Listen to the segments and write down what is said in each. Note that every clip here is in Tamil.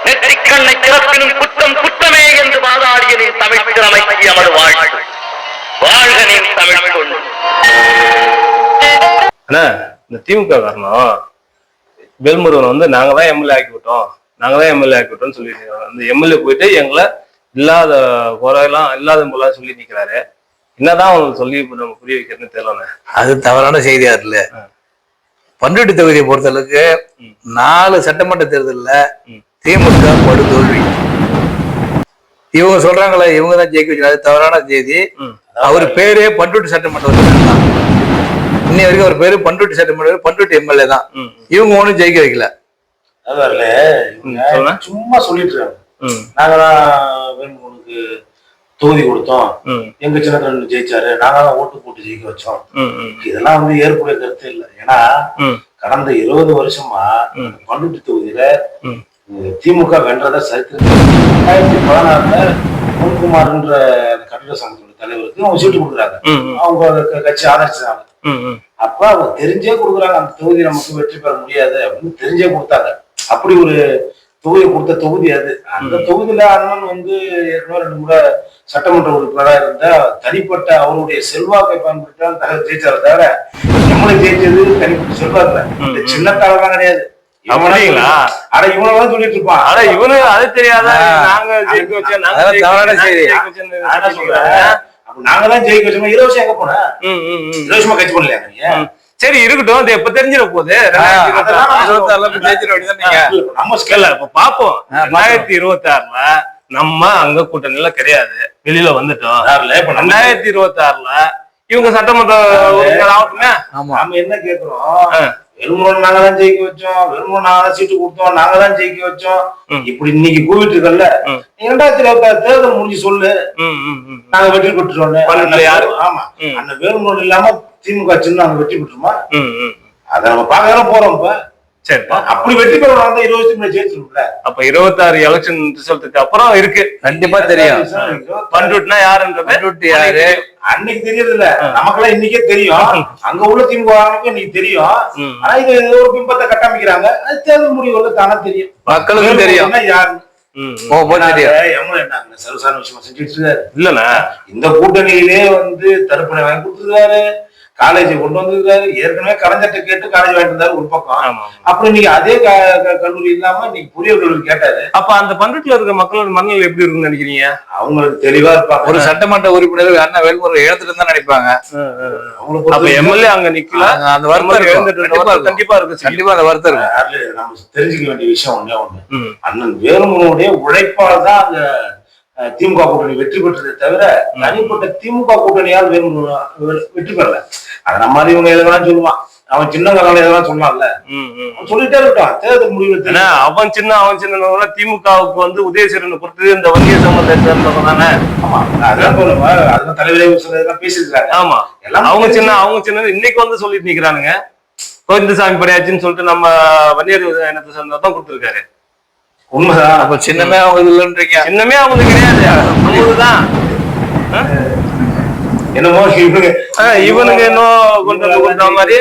நெற்றிக்கண்ணை திறப்பினும் குற்றம் குற்றமே என்று வாதாடியனின் தமிழ் திறமைக்கு எமது வாழ்த்து. வாழ்கனின் தமிழ் கொண்டு. இந்த திமுக காரணம் வேல்முருகன் வந்து நாங்க தான் எம்எல்ஏ ஆக்கி விட்டோம்னு சொல்லிட்டு அந்த எம்எல்ஏ போயிட்டு எங்களை இல்லாத குறையெல்லாம் இல்லாத போலாம் சொல்லி நிக்கிறாரு. என்னதான் அவங்களுக்கு சொல்லி நம்ம புரிய வைக்கிறதுன்னு தெரியல. அது தவறான செய்தியா இல்ல. பண்ருட்டி தொகுதியை பொறுத்தளவுக்கு 4 சட்டமன்ற தேர்தலில் திமுக படு தோல்வி. இவங்க சொல்றாங்களே இவங்கதான் ஜெயிக்க வச்சு, அது தவறான செய்தி. அவர் பேரே பண்ருட்டி சட்டமன்ற தான். இன்னை வரைக்கும் அவர் பேரு பண்ருட்டி சட்டமன்ற, பண்ருட்டி எம்எல்ஏ தான். இவங்க ஒன்றும் ஜெயிக்க வைக்கல. சும்மா சொல்லிட்டு இருக்காங்க, நாங்கதான் வேணுமுனுக்கு தொகுதி கொடுத்தோம், எங்க சின்ன ஜெயிச்சாரு, நாங்க தான் ஓட்டு போட்டு ஜெயிக்க வச்சோம். இதெல்லாம் வந்து ஏற்புடைய கருத்து இல்லை. ஏன்னா கடந்த 20 வருஷமா பண்ருட்டி தொகுதியில திமுக வென்றத சரித்திரம். 2016 பொன்குமார்ன்ற கட்டிட சங்கத்தோட தலைவருக்கு அவங்க சீட்டு கொடுக்குறாங்க, அவங்க கட்சி ஆதரிச்சாங்க. அப்ப அவங்க தெரிஞ்சே கொடுக்குறாங்க, அந்த தொகுதி நமக்கு வெற்றி பெற முடியாது அப்படின்னு தெரிஞ்சே கொடுத்தாங்க. அப்படி ஒரு தொகுதியை கொடுத்த தொகுதி அது. அந்த தொகுதியில அண்ணன் வந்து ஏற்கனவே 2 முறை சட்டமன்ற உறுப்பினராக இருந்த தனிப்பட்ட அவருடைய செல்வாக்கை பயன்படுத்தி தகவல் ஜெயிச்சார தவிர எம்எல்ஏ ஜெயிச்சது தனிப்பட்ட செல்வாக்குல சின்னத்தாலதான் கிடையாது. ஆனா இவனதான் சொல்லிட்டு இருப்பான். ஆனா இவனு அது தெரியாத நாங்கதான் ஜெயிக்க வச்சோம். 20 வருஷம் எங்க போன 20 வருஷமா கட்சி பண்ணலையா நீங்க? சரி இருக்கட்டும், அது எப்ப தெரிஞ்சிட போகுது. நம்ம ஸ்கேல்ல இப்ப பாப்போம். 2026ல நம்ம அங்க கூட்டணியில கிடையாது, வெளியில வந்துட்டோம். 2026ல இவங்க சட்டமன்ற ஆகட்டுமே. நம்ம என்ன கேக்குறோம், வெறுமனோட நாங்க தான் ஜெயிக்க வச்சோம், வெறுமனோட நாங்க தான் சீட்டு கொடுத்தோம், நாங்க தான் ஜெயிக்க வச்சோம். இப்படி இன்னைக்கு கூவிட்டு இருக்கல, 2026 தேர்தல் முடிஞ்சு சொல்லு நாங்க வெற்றி பெற்றுட்டோம். யாரு ஆமா அந்த வேலுமனோடு இல்லாம திமுக சின்ன அங்க வெற்றி பெற்றுமா? அத நம்ம பார்க்க போறோம். இப்ப சரி, அப்படி வெற்றி பெறணும் 20 வருஷத்துக்கு ஜெயிச்சிருக்கல. அப்ப 26 எலெக்ஷன் ரிசல்ட்டுக்கு அப்புறம் இருக்கு, கண்டிப்பா தெரியும். பண்ருட்டினா யாருன்ற பண்ருட்டி யாரு அன்னைக்கு தெரியறது இல்ல, நமக்கெல்லாம் இன்னைக்கே தெரியும். அங்க உள்ள திமுக இன்னைக்கு தெரியும். ஆனா இது ஒரு பிம்பத்தை கட்டமைக்கிறாங்க. அது தேர்தல் முடிவுல தானே தெரியும், மக்களுக்கு தெரியும் யாருன்னு. சர்வசாதாரண விஷயமா செஞ்சுட்டு இருக்காரு இல்லன்னா. இந்த கூட்டணியிலே வந்து தடுப்பணை வாங்கி கொடுத்துருக்காரு, காலேஜ் கொண்டு வந்திருக்காரு. ஏற்கனவே கலைஞர்கிட்ட கேட்டு காலேஜ் வாங்கிட்டு இருந்தாரு ஒரு பக்கம். அப்புறம் நீங்க அதே கல்லூரி இல்லாம நீங்க பொறியியல் கல்லூரி கேட்டாரு. அப்ப அந்த பண்ருட்டில இருக்க மக்களோட மனநிலை எப்படி இருக்குன்னு நினைக்கிறீங்க? அவங்களுக்கு தெளிவா இருப்பாங்க. ஒரு சட்டமன்ற உறுப்பினர் அண்ணா வேல்முருகன் இழந்துட்டு தான் நினைப்பாங்க. அவங்களுக்கு எம்எல்ஏ அங்க நிக்கல, அந்த வருத்தம் கண்டிப்பா இருக்கு. கண்டிப்பா அந்த வருத்தம் இருக்கு. நம்ம தெரிஞ்சுக்க வேண்டிய விஷயம் ஒண்ணு, அண்ணன் வேலுமுருகனுடைய உழைப்பால் தான் அங்க திமுக கூட்டணி வெற்றி பெற்றதை தவிர தனிப்பட்ட திமுக கூட்டணியால் வெற்றி பெறல. அத நம்ம இவங்க எதெல்லாம் சொல்லுவான், அவன் சின்னங்கிறவங்க எதெல்லாம் சொன்னான்ல, சொல்லிட்டே இருக்கான். தேர்தல் முடிவு அவன் சின்ன திமுகவுக்கு வந்து உதயசீரனை பொறுத்தது இந்த வங்கிய சம்பந்தம் தானே. ஆமா, அதான் அதுதான் தலைவரே பேசிருக்காங்க. ஆமா, அவங்க சின்ன இன்னைக்கு வந்து சொல்லிட்டு நிக்கிறானுங்க. கோவிந்தசாமி படையாச்சுன்னு சொல்லிட்டு நம்ம வன்னியர் இனத்தை சேர்ந்ததான் கொடுத்துருக்காரு. உண்மைதான். அப்ப சின்னமே அவங்க இல்லைன்றீங்க? சின்னமே அவங்க கிடையாது, அவங்களுதான். என்னமோ இவனுங்க இன்னும் கொண்டு மாதிரி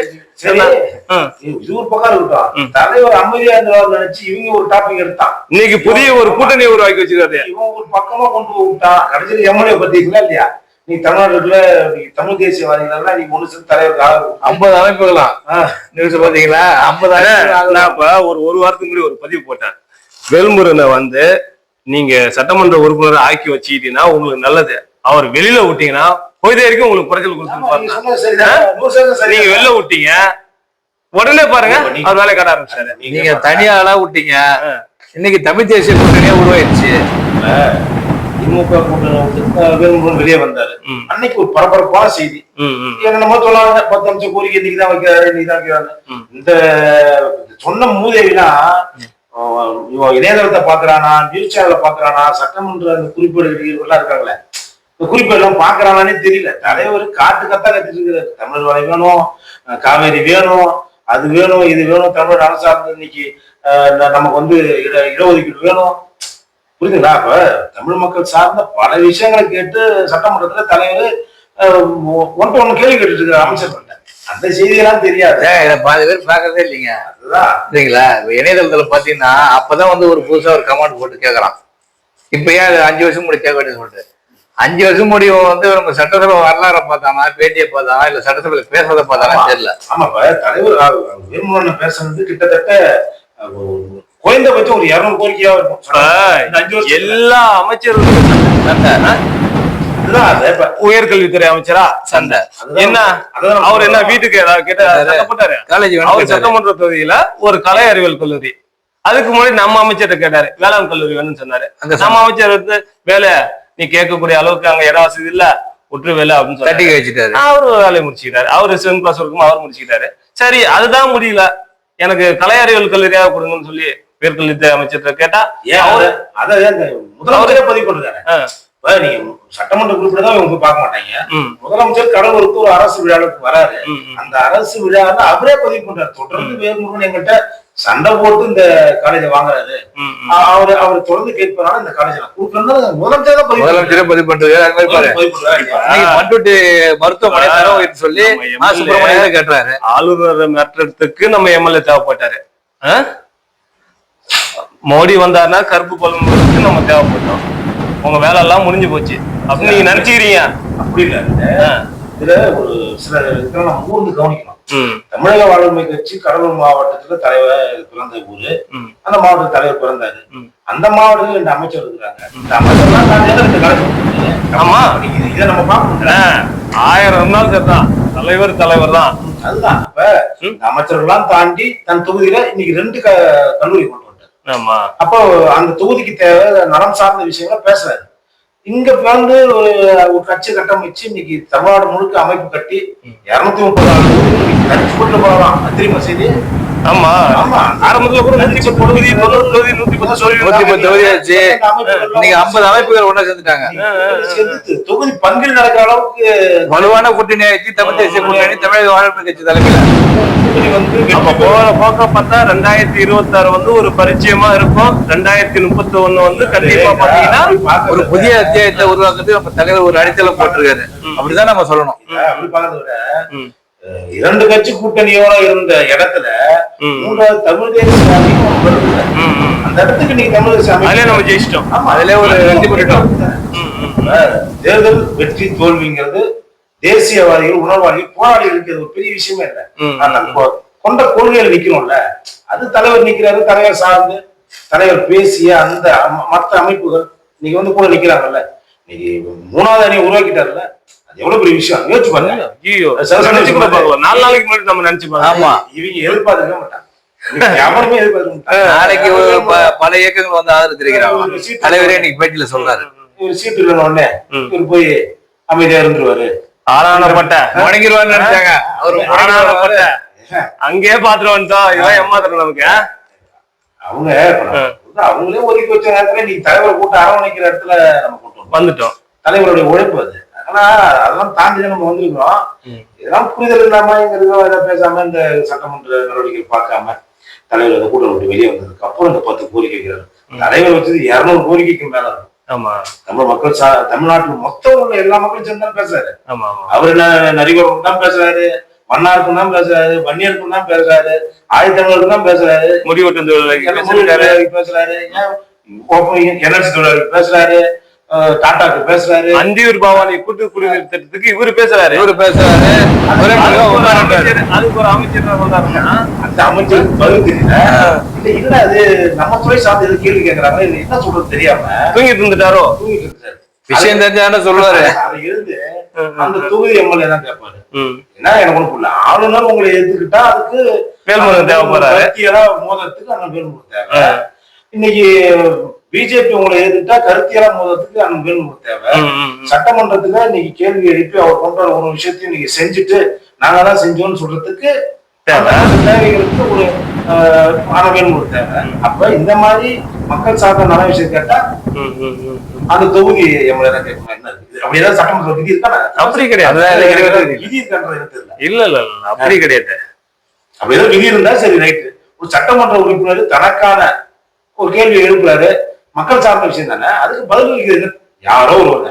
இது ஒரு பக்கம் இருக்கட்டும். தலைவர் அமைதியா இருந்தவர் நினைச்சு இவங்க ஒரு டாபிக் எடுத்தான். இன்னைக்கு புதிய ஒரு கூட்டணி உருவாக்கி வச்சிருக்காரு. இவன் ஒரு பக்கமா கொண்டு விட்டான். கடைசியில் எம்எல்ஏ பத்திங்களா இல்லையா? நீ தமிழ்நாட்டுல தமிழ் தேசியவாதிகள் நீ ஒண்ணு தலைவர் 50 அமைப்புகளாம் நியூஸ் பாத்தீங்களா? 50 நான் இப்ப ஒரு வாரத்துக்கு முன்னாடி ஒரு பதிவு போட்டேன். வேல்முருகனை வந்து நீங்க சட்டமன்ற உறுப்பினர் ஆக்கி வச்சுக்கிட்டீங்கன்னா உங்களுக்கு நல்லது, அவர் வெளியில விட்டீங்கன்னா போய்தே வரைக்கும் உங்களுக்கு குறைச்சல் கொடுத்து. நீங்க வெளில விட்டீங்க உடனே பாருங்க அவர் வேலை காட்ட ஆரம்பிச்சாரு. நீங்க தனியாளா விட்டீங்க, இன்னைக்கு தமிழ் தேசிய கூட்டணியா உருவாயிருச்சு. திமுக கூட்டணி வெளியே வந்தாரு, அன்னைக்கு ஒரு பரபரப்பான செய்தி. என்னமோ சொல்லாங்க, 10 நிமிஷம் கோரிக்கை இன்னைக்குதான் வைக்கிறாரு, இன்னைக்குதான் வைக்கிறாரு. இந்த சொன்ன மூதேவினா இணையதளத்தை பாக்குறானா, நியூஸ் சேனல பாக்குறானா, சட்டமன்ற குறிப்பேடு எல்லாம் இருக்காங்களே, இந்த குறிப்பேடு எல்லாம் பாக்குறானே தெரியல. தலைவர் காட்டு கத்தா கத்திட்டு இருக்கிறாரு. தமிழர் வரை வேணும், காவேரி வேணும், அது வேணும், இது வேணும், தமிழர் அரசாங்கம் இன்னைக்கு நமக்கு வந்து இடஒதுக்கீடு வேணும். புரியுதுங்களா? அப்ப தமிழ் மக்கள் சார்ந்த பல விஷயங்களை கேட்டு சட்டமன்றத்துல தலைவர் ஒன்று கேள்வி கேட்டுட்டு இருக்காரு அமைச்சர். அந்த செய்தியெல்லாம் தெரியாது. இதை பாதி பேர் பாக்குறதே இல்லைங்க. அதுதான் சரிங்களா? இணையதளத்துல பாத்தீங்கன்னா அப்பதான் வந்து ஒரு புதுசா ஒரு கமெண்ட் போட்டு கேட்கறான். இப்ப ஏன் 5 வருஷம் முடி கேட்க வேண்டியது சொல்லிட்டு 5 வருஷம் முடி வந்து நம்ம சட்டசபை வரலாற பார்த்தானா, பேட்டியை பார்த்தானா, இல்ல சட்டசபையில பேசுறத பார்த்தானா தெரியல. ஆமாப்பா, தலைவர் வேலுமுருகன் பேசுறது கிட்டத்தட்ட குறைந்தபட்சம் ஒரு 200 கோரிக்கையா இருக்கும். எல்லா அமைச்சர்களும் உயர்கல்வித்துறை அமைச்சரா சண்டை. என்ன அவர் என்ன வீட்டுக்கு ஏதாவது கேட்ட சட்டப்பட்டாரு. அவர் சட்டமன்ற தொகுதியில ஒரு கலை அறிவியல் கல்லூரி, அதுக்கு முன்னாடி நம்ம அமைச்சர்கிட்ட கேட்டாரு வேளாண் கல்லூரி வேணும்னு சொன்னாரு. நம்ம அமைச்சர் வந்து வேலை நீ கேட்கக்கூடிய அளவுக்கு அங்க இட வசதி இல்ல, உற்று வேலை அப்படின்னு சொல்லி வச்சுட்டாரு. அவரு வேலையை முடிச்சுக்கிட்டாரு. அவரு 7 கிளாஸ் வரைக்கும் அவர் முடிச்சுக்கிட்டாரு. சரி, அதுதான் முடியல, எனக்கு கலை அறிவியல் கல்லூரியாக கொடுங்கன்னு சொல்லி உயர்கல்வித்துறை அமைச்சர்கிட்ட கேட்டா முதலமைச்சரே பதிவு பண்றாரு. நீங்க சட்டமன்ற உறுப்பினர் இவங்க பார்க்க மாட்டாங்க. முதலமைச்சர் கடலூருக்கு ஒரு அரசு விழாவுக்கு வராரு. அந்த அரசு விழாவில் அவரே பதிவு பண்றாரு. தொடர்ந்து வேலுமுருகன் எங்கிட்ட சண்டை போட்டு இந்த காலேஜை வாங்குறாரு. அவர் தொடர்ந்து கேட்பதனால இந்த காலேஜ் கொடுக்கணும் முதலமைச்சரே பதிவு பண்றாரு. பண்ருட்டி மருத்துவமனை சொல்லி கேட்டாரு. ஆளுநர் மாற்றத்துக்கு நம்ம எம்எல்ஏ தேவைப்பட்டாரு. மோடி வந்தாருன்னா கருப்பு கொள்ளுக்கு நம்ம தேவைப்பட்டோம். உங்க வேலை எல்லாம் முடிஞ்சு போச்சு அப்படின்னு நீங்க நினைச்சுக்கிறீங்க. அப்படி இல்ல, இதுல ஒரு சில இதெல்லாம் நம்ம ஊர்ந்து கவனிக்கணும். தமிழக வாழ்வுரிமை கட்சி கடலூர் மாவட்டத்துல தலைவர் பிறந்த ஊரு, அந்த மாவட்ட தலைவர் பிறந்தாரு. அந்த மாவட்டத்துல 2 அமைச்சர் இருக்கிறாங்க. இந்த அமைச்சர்லாம் ஆமா, இதை நம்ம பார்க்கணும். 1000 இருந்தாலும் சரிதான், தலைவர் தான். அதுதான் அப்ப அமைச்சர்கள்லாம் தாண்டி தன் தொகுதியில இன்னைக்கு 2 கல்லூரி கொண்டு வந்தார். அப்போ அந்த தொகுதிக்கு தேவை நலம் சார்ந்த விஷயங்களை பேசுறாரு. இங்க வந்து ஒரு கட்சி கட்டமைச்சு இன்னைக்கு தமிழ்நாடு முழுக்க அமைப்பு கட்டி 236 கோடி போகலாம். தெரியுமா செய்தி? ஆமா ஆமா, ஆரம்பத்துல கூட 110 தொகுதியாச்சு. நீங்க 50 அமைப்புகள் ஒண்ணா சேர்ந்துட்டாங்க. தொகுதி பங்கில் நடக்கிற அளவுக்கு வலுவான கூட்டணி ஆயிடுச்சு தமிழ் தேசிய கூட்டணி, தமிழக வாழ்வுரிமை கட்சி தலைமையில. போக பார்த்தா 2026 வந்து ஒரு பரிச்சயமா இருக்கும். 2031 வந்து கண்டிப்பா பாத்தீங்கன்னா ஒரு புதிய அத்தியாயத்தை உருவாக்குறது நம்ம தலைவர் ஒரு அடித்தளம் போட்டிருக்காரு. அப்படிதான் நம்ம சொல்லணும். அப்படி பார்க்கறத விட 2 கட்சி கூட்டணியோட இருந்த இடத்துல 3வது தமிழ் தேசிய அந்த இடத்துக்கு நீங்க தமிழ் தேசிய நம்ம ஜெயிச்சிட்டோம். அதுல ஒரு வெற்றி பெற்றோம். தேர்தல் வெற்றி தோல்விங்கிறது தேசியவாதிகள், உணர்வாதிகள், போராளிகளுக்கு ஒரு பெரிய விஷயமே இல்லை. கொண்ட கொள்கைகள் நிக்கணும்ல, அது தலைவர் நிக்கிறாரு. தலைவர் சார்ந்து தலைவர் பேசிய அந்த மற்ற அமைப்புகள் இன்னைக்கு வந்து கூட நிக்கிறாங்கல்ல. இன்னைக்கு 3வது அணி உருவாக்கிட்டாருல்ல, அது எவ்வளவு பெரிய விஷயம். யோசிச்சு பாருங்க. 4 நாளைக்கு முன்னாடி நம்ம நினைச்சு பாருங்க. ஆமா, இவங்க எதிர்பார்த்துக்க மாட்டாங்க. எவருமே எதிர்பார்க்க நாளைக்கு பல இயக்கங்கள் வந்து ஆதரவு தெரிவிக்கிறாங்க. தலைவரே இன்னைக்கு பேட்டியில சொல்றாரு, ஒரு சீட்டு இல்லைன்னு இவர் போய் அமைதியா இருந்துருவாரு. ஆளானப்பட்ட வணங்கிடுவான்னு நினைச்சாங்க. அவரு ஆளானப்பட்ட அங்கேயே பாத்துட்டு வந்துட்டோம். இவன் ஏமாத்துறோம் நமக்கு. அவங்களே ஒதுக்கி வச்ச நேரத்துல நீ தலைவரை கூட்ட அரவணைக்கிற இடத்துல நம்ம கூட்டம் வந்துட்டோம். தலைவருடைய உழைப்பு அது. ஆனா அதெல்லாம் தாண்டி நம்ம வந்திருக்கிறோம். இதெல்லாம் புரிதல் இல்லாம எதை பேசாம இந்த சட்டமன்ற நடவடிக்கை பார்க்காம தலைவர் அதை கூட்டம் விட்டு வெளியே வந்ததுக்கு அப்புறம் இந்த 10 கோரிக்கை வைக்கிறாரு. தலைவர் வச்சது 200 கோரிக்கைக்கு மேல இருக்கும். ஆமா, தமிழ் மக்கள் தமிழ்நாட்டில் மொத்தம் உள்ள எல்லா மக்களும் சேர்ந்து தான் பேசுறாரு. அவர் என்ன நரிவர்களுக்கும் தான் பேசுறாரு, மன்னாருக்கும் தான் பேசுறாரு, வன்னியருக்கும் தான் பேசுறாரு, ஆயுதங்களுக்கு தான் பேசுறாரு, முடிவெட்டும் தொழிலாளி பேசுறாரு, என்எல்சி தொழிலாளி பேசுறாரு, டாடாக்கு பேசுறாரு, அந்தியூர் பவானி கூட்டு குடிநீர் திட்டத்துக்கு இவரு பேசுறாரு. அதுக்கு ஒரு அமைச்சர் அந்த அமைச்சருக்கு பதில் தெரியல. இல்ல அது நம்ம துறை சார்ந்த கேள்வி கேட்கறாங்க. இது என்ன சொல்றது தெரியாம தூங்கிட்டு இருந்துட்டாரோ. தூங்கிட்டு இருந்தாரு. விஷயம் தெரிஞ்சான சொல்லுவாரு. அதை எழுந்து அந்த தொகுதி எம்எல்ஏ தான் கேட்பாரு. என்ன எனக்கு ஒண்ணு புரியல. ஆளுநர் உங்களை எடுத்துக்கிட்டா அதுக்கு வேல்முருகன் தேவைப்படுறாரு. மோதத்துக்கு அந்த வேல்முருகன் தேவை. இன்னைக்கு பிஜேபி உங்களை எதிர்த்தா கருத்தியெல்லாம் மோதத்துக்கு அந்த வேல்முருகன் தேவை. சட்டமன்றத்துல இன்னைக்கு கேள்வி எழுப்பி அவர் கொண்ட ஒரு விஷயத்தையும் நீங்க செஞ்சுட்டு நாங்க தான் செஞ்சோம்னு சொல்றதுக்கு தேவைகளுக்கு ஒரு வேல்முருகன் தேவை. அப்ப இந்த மாதிரி மக்கள் சார்ந்த நல்ல விஷயம் கேட்டா அந்த தொகுதி எம்எல்ஏ தான் கேட்கணும். என்ன இருக்குது அப்படி ஏதாவது சட்டமன்ற விதி இருக்கானே? அப்படி கிடையாது. விதி இருக்கான்றது தெரியல. இல்ல அப்படி கிடையாது. அப்படி ஏதாவது விதி இருந்தா சரி, ரைட்டு. ஒரு சட்டமன்ற உறுப்பினர் தனக்கான ஒரு கேள்வி எழுப்புறாரு, மக்கள் சார்ந்த விஷயம் தானே, அதுக்கு பதில் அளிக்கிறது யாரோ ஒருவங்க.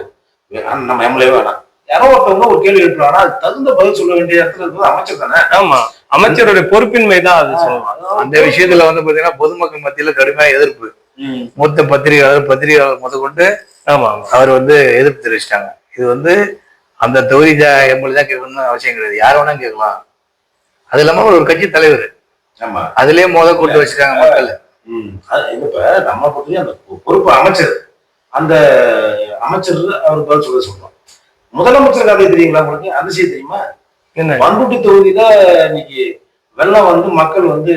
நம்ம எம்எல்ஏ வேணாம், யாரோ ஒருத்தவங்க ஒரு கேள்வி எழுப்புறாங்கன்னா அது தகுந்த பதில் சொல்ல வேண்டிய இடத்துல இருக்கிறது அமைச்சர் தானே. ஆமா, அமைச்சருடைய பொறுப்பின்மை தான் அது சொல்லணும். அந்த விஷயத்துல வந்து பாத்தீங்கன்னா பொதுமக்கள் மத்தியில கடுமையா எதிர்ப்பு. மூத்த பத்திரிகையாளர் முதற்கொண்டு ஆமா அவர் வந்து எதிர்ப்பு தெரிவிச்சிட்டாங்க. இது வந்து அந்த தொகுதி எம்எல்ஏ தான் கேட்கணும்னு அவசியம் கிடையாது, யார் வேணா கேட்கலாம். அது இல்லாம ஒரு கட்சி தலைவர், ஆமா, அதுலயே கொண்டு வச்சிருக்காங்க மக்கள். இப்ப நம்ம பொறுத்தவரைக்கும் அந்த பொறுப்பு அமைச்சர், அந்த அமைச்சர் அவர் பதில் சொல்றோம். முதலமைச்சர் கதை தெரியுங்களா உங்களுக்கு? அந்த செய்தி தெரியுமா? என்ன, பண்ருட்டி தொகுதியில இன்னைக்கு வெள்ளம் வந்து மக்கள் வந்து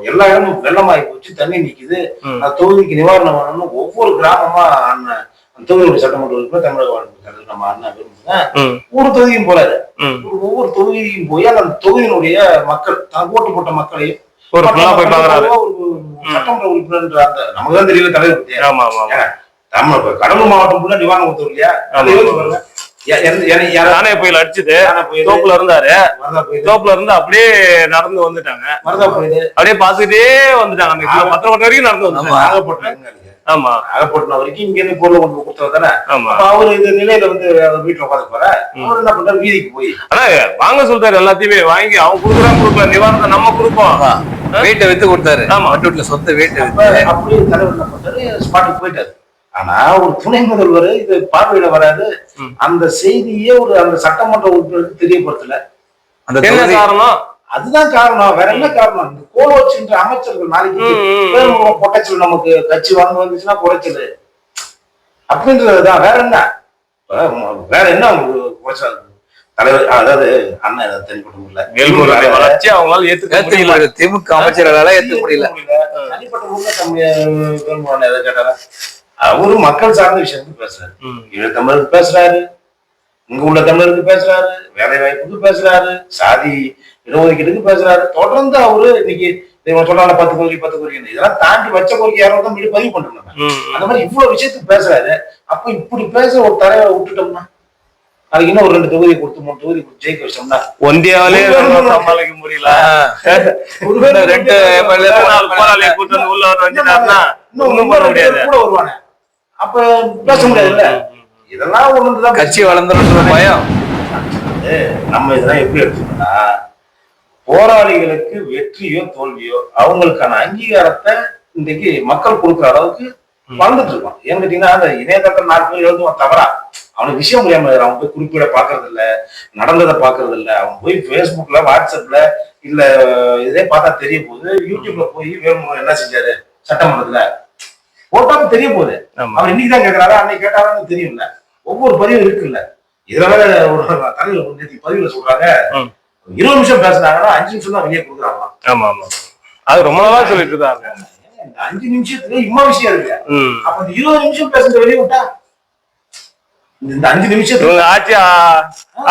எல்லா இடமும் வெள்ளமாகி போச்சு, தண்ணி நிக்குது, அந்த தொகுதிக்கு நிவாரணம் பண்ணணும். ஒவ்வொரு கிராமமா அண்ணன் தொகுதியோட சட்டமன்ற உறுப்பினர் தமிழக வாழ்க்கை நம்ம அண்ணன் ஒவ்வொரு தொகுதியும் போறாரு. ஒவ்வொரு தொகுதியும் போய் அந்த தொகுதியினுடைய மக்கள் தான் ஓட்டு போட்ட மக்களையும் சட்டமன்ற உறுப்பினர் அந்த நமக்கு தான் தெரியல தலைவர் பத்தி. நம்ம கடலூர் மாவட்டம் ஃபுல்லா நிவாரணம் கொடுத்தோம் இல்லையா? யானை புயல் அடிச்சுது, தோப்புல இருந்தாரு, தோப்புல இருந்து அப்படியே நடந்து வந்துட்டாங்க, அப்படியே பாத்துக்கிட்டே வந்துட்டாங்க. 10 வரைக்கும் நடந்து வந்துட்டாங்க. ஆமா, நாகப்பட்டினம் வரைக்கும் இங்க இருந்து பொருள் கொண்டு கொடுத்தவர் தானே. அவரு இந்த நிலையில வந்து வீட்டுல உட்காந்து போற அவர் என்ன பண்றாரு, வீதிக்கு போய் ஆனா வாங்க சொல்றாரு, எல்லாத்தையுமே வாங்கி அவங்க கொடுக்குறாங்க, கொடுக்கல நிவாரணத்தை நம்ம கொடுப்போம், வீட்டை வித்து கொடுத்தாரு. ஆமா, வீட்டுல சொந்த வீட்டை அப்படியே தலைவர் என்ன பண்றாரு, ஸ்பாட்டுக்கு போயிட்டாரு. ஆனா ஒரு துணை முதல்வர் இது பார்வையில வராது. அந்த செய்தியே ஒரு அந்த சட்டமன்ற உறுப்பினருக்கு தெரியப்படுத்தல. அந்த என்ன காரணம்? அதுதான் காரணம், வேற என்ன காரணம்? இந்த கோலோச்சுன்ற அமைச்சர்கள் நாளைக்கு பொட்டச்சல் நமக்கு கட்சி வந்துச்சுன்னா குறைச்சல் அப்படின்றதுதான். வேற என்ன, வேற என்ன உங்களுக்கு தலைவர், அதாவது அண்ணன் தனிப்பட்ட முறையில வளர்ச்சி அவங்களால ஏத்துக்க முடியல, திமுக அமைச்சர்களால ஏத்துக்க முடியல. தனிப்பட்ட முறையில எதை கேட்டாரா? அவரு மக்கள் சார்ந்த விஷயத்துக்கு பேசுறாரு, ஈழ தமிழருக்கு பேசுறாரு, இங்க உள்ள தமிழருக்கு பேசுறாரு, வேலை வாய்ப்புக்கு பேசுறாரு, சாதி இடஒதுக்கீட்டுக்கு பேசுறாரு. தொடர்ந்து அவரு இன்னைக்கு சொல்றாங்க 10 கோரிக்கை இதெல்லாம் தாண்டி வச்ச கோரிக்கை யாரோ தான் பதிவு பண்றாங்க. அந்த மாதிரி இவ்வளவு விஷயத்துக்கு பேசுறாரு. அப்ப இப்படி பேச ஒரு தலைவரை விட்டுட்டோம்னா அதுக்கு இன்னும் ஒரு 2 தொகுதி கொடுத்து 3 தொகுதி ஜெயிக்க வச்சோம்னா ஒன்றியாவே சமாளிக்க முடியல. 2 போராளியை கூட்டு உள்ள வந்துட்டாருன்னா ஒண்ணும் பண்ண முடியாது, கூட வருவானே, அப்ப பேச முடியாதுல்ல. இதெல்லாம் ஒண்ணுதான் கட்சி வளர்ந்துன்ற பயம். நம்ம இதெல்லாம் எப்படி எடுத்துக்கோன்னா, போராளிகளுக்கு வெற்றியோ தோல்வியோ அவங்களுக்கான அங்கீகாரத்தை இன்றைக்கு மக்கள் கொடுக்குற அளவுக்கு வளர்ந்துட்டு இருக்கோம். ஏன்னு கேட்டீங்கன்னா, அந்த இணையதளத்தில் 4 பேர் எழுதுவான் தவறா, அவனுக்கு விஷயம் முடியாம அவன் போய் குறிப்பிட பாக்குறது இல்ல, நடந்ததை பாக்குறது இல்ல. அவன் போய் பேஸ்புக்ல வாட்ஸ்அப்ல இல்ல இதே பார்த்தா தெரிய போகுது. யூடியூப்ல போய் வேணும்னு என்ன செஞ்சாரு சட்டமன்றத்துல போட்டாலும் தெரிய போகுது. அவர் இன்னைக்குதான் கேட்கிறாரு, அன்னைக்கு கேட்டாலும் தெரியும்ல. ஒவ்வொரு பதிவும் இருக்குல்ல. இதனால ஒரு தலைவர் நேற்று பதிவுல சொல்றாங்க 20 நிமிஷம் பேசுனாங்கன்னா 5 நிமிஷம் தான் வெளியே கொடுக்குறாங்களாம். ஆமா ஆமா, அது ரொம்ப நாளா சொல்லிட்டு இருக்காங்க. 5 நிமிஷத்துல இம்மா விஷயம் இருக்கு. அப்ப இந்த 20 நிமிஷம் பேசுறது வெளியே விட்டா இந்த 5 நிமிஷத்துல ஆட்சி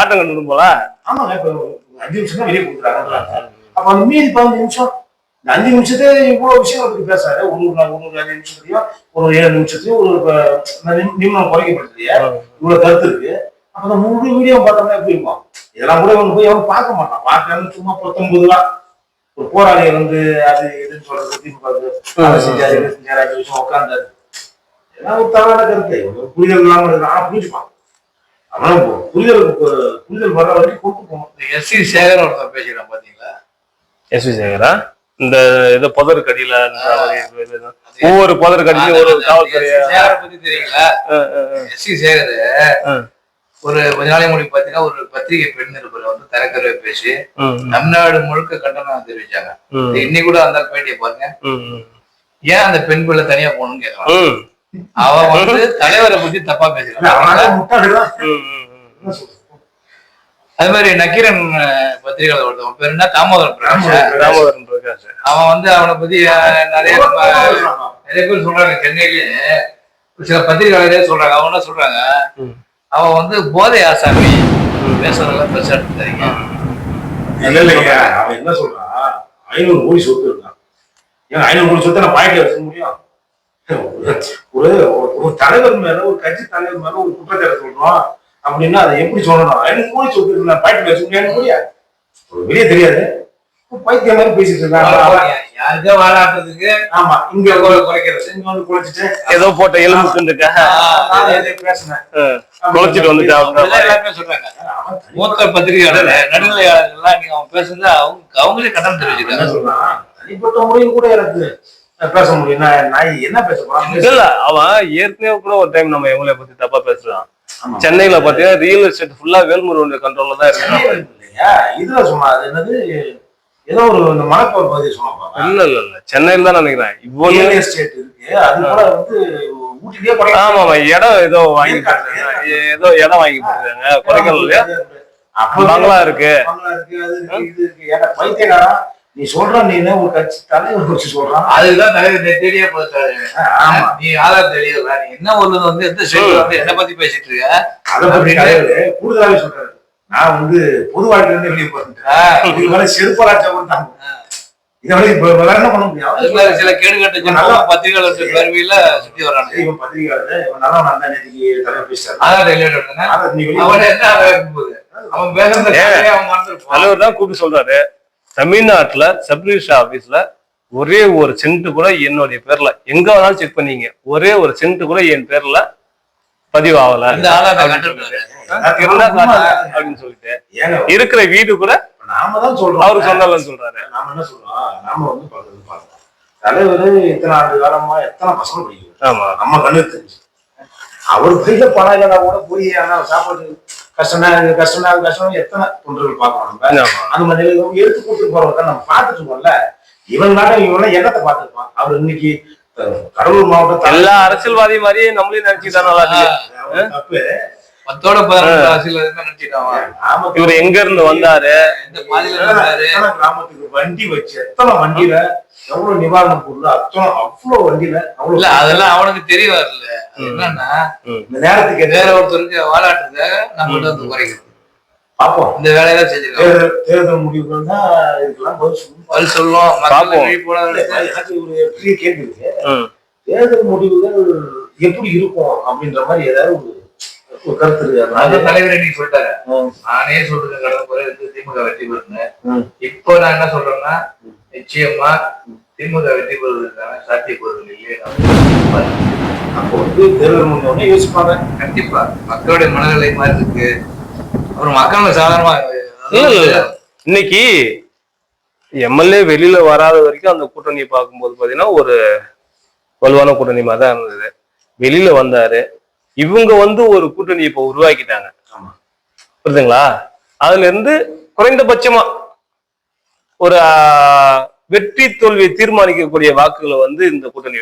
ஆட்டம் கண்டு போல. ஆமாங்க, இப்ப 5 நிமிஷம் தான் வெளியே கொடுக்குறாங்க. அப்ப அந்த மீதி 15 நிமிஷம், இந்த 5 நிமிஷத்துல இவ்வளவு விஷயம் பத்தி பேசுறாரு. ஒரு 5 நிமிஷத்துலயும் ஒரு 7 நிமிஷத்துலயும் ஒரு நிமிடம் குறைக்கப்படுது, இவ்வளவு கருத்து இருக்கு. அப்ப அந்த முழு வீடியோ பார்த்தோம்னா எப்படி இருக்கும்? இதெல்லாம் கூட இவன் போய் அவன் பார்க்க மாட்டான். பார்க்கறது சும்மா 19 ரூபா ஒரு போராளியை வந்து அது எதுன்னு சொல்றது, திமுக செஞ்சாரு 5 நிமிஷம் உட்கார்ந்தாரு. ஏன்னா ஒரு தவறான கருத்து, புரிதல் இல்லாம இருக்கு. ஆனா புரிஞ்சுப்பான், அவன் புரிதல் வர வரைக்கும் கூட்டு போகணும். எஸ்.வி. சேகர் ஒருத்தர் பேசுறான் பாத்தீங்களா? எஸ்.வி. சேகரா? இந்த இது புதர் கடியில ஒவ்வொரு புதர் கடியிலும் ஒரு காவல்துறை பத்தி தெரியுங்களா? எஸ்.வி. சேகர் ஒரு கொஞ்ச நாளைக்கு முன்னாடி பாத்தீங்கன்னா ஒரு பத்திரிகை பெண் நிருபரை வந்து தரக்கரை பேசி தமிழ்நாடு முழுக்க கண்டனம் தெரிவிச்சாங்க. இன்னைக்கு கூட அந்த பேட்டியை பாருங்க. ஏன் அந்த பெண் பிள்ளை தனியா போகணும்னு கேட்கலாம். அவன் வந்து தலைவரை பத்தி தப்பா பேசுறான். அது மாதிரி நக்கீரன் பத்திரிகை ஒருத்தவன் பேர் என்ன, தாமோதரன் பிரகாஷ். அவன் வந்து அவனை பத்தி நிறைய பேர் சொல்றாங்க. சென்னையிலேயே சில பத்திரிகையாளரே சொல்றாங்க. அவங்க என்ன சொல்றாங்க, அவன் வந்து போதை ஆசாமி, பேசுறதெல்லாம் பெருசா எடுத்துக்காதீங்க. அவன் என்ன சொல்றான், 500 கோடி சொத்து இருக்கான். ஏன் 500 கோடி சொத்தை நான் பாக்கெட்ல வச்சுக்க முடியும்? ஒரு தலைவர் மேல, ஒரு கட்சி தலைவர் மேல ஒரு குற்றச்சாட்டு சொல்றோம் அப்படின்னா அதை எப்படி சொல்லணும்? 500 கோடி சொத்து இருக்கு, நான் பாக்கெட்ல வச்சுக்க முடியாது. வெளியே தெரியாது, பைத்தியம் மாதிரி பேசிட்டு இருக்காங்க. யாருக்கா வாழாட்டுறதுக்கு ஆமா இங்க குறைக்கிறது, இங்க வந்து குளிச்சுட்டு ஏதோ போட்ட எலும்பு துண்டுக்காக நான் எதையும் பேசினேன். குளிச்சுட்டு வந்துட்டா எல்லாருமே சொல்றாங்க. மூத்த பத்திரிகையாளர் நடுநிலையாளர்கள்லாம் நீங்க அவங்க பேசுறது அவங்களே கடன் தெரிவிச்சுக்காங்க. சொல்றான் தனிப்பட்ட முறையில் கூட எனக்கு பேச முடியும். நான் என்ன பேச போறேன்? இல்ல அவன் ஏற்கனவே கூட ஒரு டைம் நம்ம எங்களை பத்தி தப்பா பேசுறான். சென்னையில பாத்தீங்கன்னா ரியல் எஸ்டேட் ஃபுல்லா வேல்முருகன் கண்ட்ரோல்ல தான் இருக்கு. இதுல சொன்னா அது என்னது ஏதோ ஒரு மணப்பூர் பகுதியை சொன்னாங்க. இல்ல சென்னையில தான் நினைக்கிறேன். இப்போ ரியல் எஸ்டேட் இருக்கு, அது கூட வந்து ஊட்டிலேயே ஆமா இடம் ஏதோ வாங்கி ஏதோ இடம் வாங்கி போட்டுருக்காங்க கொடைக்கானல்ல. பங்களா இருக்கு, அது இருக்கு, இது இருக்கு. ஏன்னா பைத்தியக்காரா நீ சொல்ற, நீ ஒரு கட்சி தலைவர் வச்சு சொல்றான். அதுதான் தலைவர் தேடியே போட்டாரு. நீ ஆதார் தெரியல, நீ என்ன ஒரு வந்து எந்த ஸ்டேட்ல வந்து என்ன பத்தி பேசிட்டு இருக்க? அதை பத்தி தலைவர் கூடுதலாவே சொல்றாரு. நான் வந்து பொது வாழ்க்கையில இருந்து வெளியே போறேன், செருப்பராட்சா கொடுத்தாங்க. இதை இப்ப வேற என்ன பண்ண முடியும்? சில கேடுகட்ட நல்லா பத்திரிகையாளர் பேரவையில சுத்தி வராங்க. இவன் பத்திரிகையாளர், இவன் நல்லா அந்த நேற்றுக்கு தலைவர் பேசுறாரு. ஆதார் டெலிவரி அவன் என்ன அவன் பேசுறது அவன் மறந்துருப்பான். தலைவர் தான் கூப்பிட்டு சொல்றாரு, தமிழ்நாட்டுல சப்ரிஜிஸ்டர் ஆபீஸ்ல ஒரே ஒரு சென்ட் கூட என்னுடைய பேர்ல எங்க வேணாலும் செக் பண்ணீங்க, ஒரே ஒரு சென்ட் கூட என் பேர்ல பதிவு ஆகல அப்படின்னு சொல்லிட்டு இருக்கிற வீடு கூட நாம தான் சொல்றோம், அவரு சொன்னாலன்னு சொல்றாரு. நாம என்ன சொல்றோம்? நாம வந்து பாருங்க, தலைவர் இத்தனை ஆண்டு காலமா எத்தனை பசங்க படிக்கிறார். ஆமா, நம்ம கண்ணு தெரிஞ்சு அவர் கையில பணம் இல்லைன்னா கூட போய் ஆனா சாப்பாடு கஷ்டம் எத்தனை தொண்டர்கள் பாக்குறோம். நம்ம அந்த மாதிரி எடுத்து கூட்டு போறவங்க நம்ம பார்த்துட்டு இருக்கோம்ல. இவன் இவன் என்னத்தை பார்த்துருப்பான்? அவர் இன்னைக்கு கடலூர் மாவட்டம் எல்லா அரசியல்வாதி மாதிரியே நம்மளையும் நினைச்சுக்கிட்டாங்க. தப்பு. 10 இவர் எங்க இருந்து வந்தாரு, கிராமத்துக்கு வண்டி வச்சு எத்தனை வண்டியில எவ்வளவு நிவாரண பொருள் அவ்வளவு வண்டியில அவ்வளவு அதெல்லாம் அவனுக்கு தெரிய வரல. என்னன்னா இந்த நேரத்துக்கு வேற ஒருத்தருக்கு வாழாட்டுறத நம்ம வந்து குறைக்கிறது. பாப்போம், இந்த வேலையெல்லாம் செஞ்சிருக்கோம். தேர்தல் முடிவுகள் தான் இதுக்கெல்லாம் பதில் சொல்லுவோம். எனக்கு ஒரு பெரிய கேள்வி இருக்கு. தேர்தல் முடிவுகள் எப்படி இருக்கும் அப்படின்ற மாதிரி ஏதாவது ஒரு கருத்து இருக்கு. தலைவர் நீ சொல்லிட்டாரு, நானே சொல்றேன் கடந்த முறை வந்து திமுக வெற்றி பெறுங்க. இப்போ நான் என்ன சொல்றேன்னா, நிச்சயமா திமுக வெற்றி பெறுவதற்கான சாத்தியக்கூறுகள் இல்லையே. அப்போ வந்து தேர்தல் முடிஞ்சோடனே யோசிப்பாங்க. கண்டிப்பா மக்களுடைய மனநிலை மாதிரி இருக்கு. அப்புறம் மக்கள் சாதாரணமா இன்னைக்கு எம்எல்ஏ வெளியில வராத வரைக்கும் அந்த கூட்டணியை பார்க்கும்போது பாத்தீங்கன்னா ஒரு வலுவான கூட்டணி மாதிரி தான் இருந்தது. வெளியில வந்தாரு, இவங்க வந்து ஒரு கூட்டணி இப்ப உருவாக்கிட்டாங்க, புரியுதுங்களா? அதுல இருந்து குறைந்தபட்சமா ஒரு வெற்றி தோல்வியை தீர்மானிக்கக்கூடிய வாக்குகளை வந்து இந்த கூட்டணி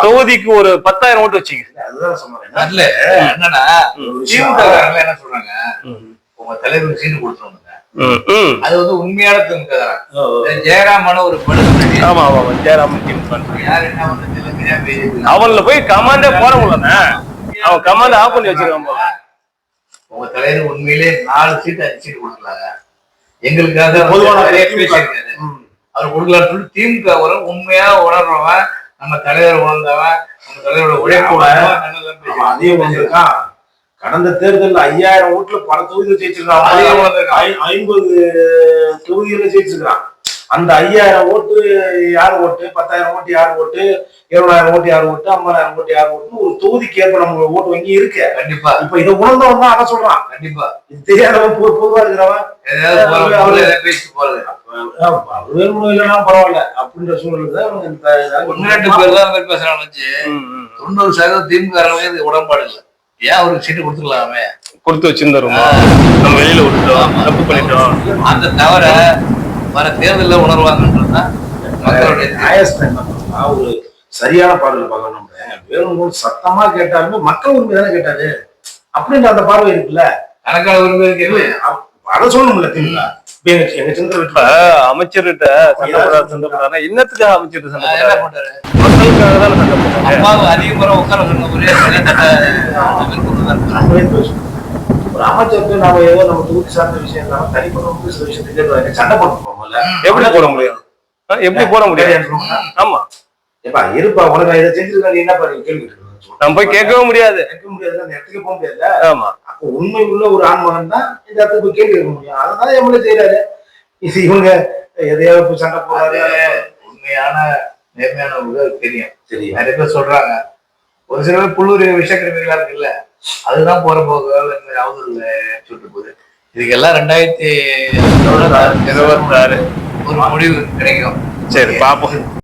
தொகுதிக்கு ஒரு 10,000 ஓட்டு வச்சுக்க. அதுதான் சொன்னேன். என்னன்னா திமுக என்ன சொல்றாங்க, உங்க தலைவருக்கு சீட்டு கொடுத்துருவாங்க. அது வந்து உண்மையான திமுக தான். ஜெயராமன் ஒரு ஆமா ஆமா ஜெயராமன் யாரு என்ன வந்து அவன்ல போய் கமாண்டே போட முடியல, அவன் கமாண்ட் ஆஃப் பண்ணி வச்சிருக்கான். உங்க தலைவர் உண்மையிலே 4 சீட்டு 5 சீட்டு கொடுக்கலாங்க, எங்களுக்காக பொதுவான அவர் கொடுக்கலான்னு சொல்லி திமுக உண்மையா உணர்றவன், நம்ம தலைவர் உணர்ந்தவன், நம்ம தலைவரோட உழைப்பு அதையும் வந்திருக்கான். கடந்த தேர்தல் 5000 ஓட்டுல பல தொகுதியில் ஜெயிச்சிருக்கான். 50 தொகுதியில ஜெயிச்சிருக்கான். அந்த 5000 ஓட்டு யார் ஓட்டு, 10,000 ஓட்டு யார் ஓட்டு, 20,000 ஓட்டு யார் ஓட்டு, 50,000 ஓட்டு யார் ஓட்டு, ஒரு தொகுதிக்கு ஏற்ப நம்ம ஓட்டு வங்கி இருக்கு. கண்டிப்பா இப்ப இதை உணர்ந்தவன் தான் அதை சொல்றான். கண்டிப்பா இது தெரியாதவன் பொதுவா இருக்கிறவன் பேசிட்டு போறது வேணுமோ இல்லைன்னா பரவாயில்ல அப்படின்ற சூழலுக்கு 1-2 பேர் தான் பேசுறாங்க. 90% திமுக உடன்பாடு இல்லை. ஏன் அவருக்கு சீட்டு கொடுத்துக்கலாமே, கொடுத்து வச்சிருந்தோம், நம்ம வெளியில விட்டுட்டோம், தப்பு பண்ணிட்டோம். அந்த தவிர வர தேர்தலில் உணர்வாங்கன்றதுதான் மக்களுடைய ஒரு சரியான பார்வையில் பார்க்கணும். வேணும்போது சத்தமா கேட்டாலுமே மக்கள் உரிமை தானே கேட்டாரு அப்படின்ற அந்த பார்வை இருக்குல்ல. கணக்கான உரிமை அதை சொல்லணும்ல திமுக. அமைச்சர்கிட்ட சண்டை இன்னத்துக்காக அமைச்சர் சண்டை போட்டாரு, மக்களுக்காக தான் சண்டை போட்டாரு. அம்மாவை அதிக முறை உட்கார ஒரு அமைச்சருக்கு நாம ஏதோ நம்ம தொகுதி சார்ந்த விஷயம் இல்லாம தனிப்பட்ட சில விஷயத்துக்கு சண்டை போட்டு போகல. எப்படி போட முடியும், எப்படி போட முடியாது? ஆமா எப்பா இருப்பா, உனக்கு இதை செஞ்சிருக்கா, நீ என்ன பாரு கேள்வி நம்ம போய் கேட்கவும் முடியாது, கேட்க முடியாது, அந்த இடத்துக்கு போக முடியாது. ஆமா, அப்போ உண்மை உள்ள ஒரு ஆண்மகன் தான் இந்த இடத்துக்கு போய் கேள்வி கேட்க முடியும். அதனால எவ்வளவு செய்யறாரு. இது இவங்க எதையாவது சண்டை போறாரு. உண்மையான நேர்மையானவங்களுக்கு தெரியும். தெரியும். நிறைய பேர் சொல்றாங்க, ஒரு சில பேர் புல்லூர் விஷக்கிருமிகளா இருக்குல்ல, அதுதான் போற போக்குகள் இந்த மாதிரி அவதூறுல சொல்லிட்டு போகுது. இதுக்கெல்லாம் 2026 2026 ஒரு முடிவு கிடைக்கும். சரி பாப்போம்.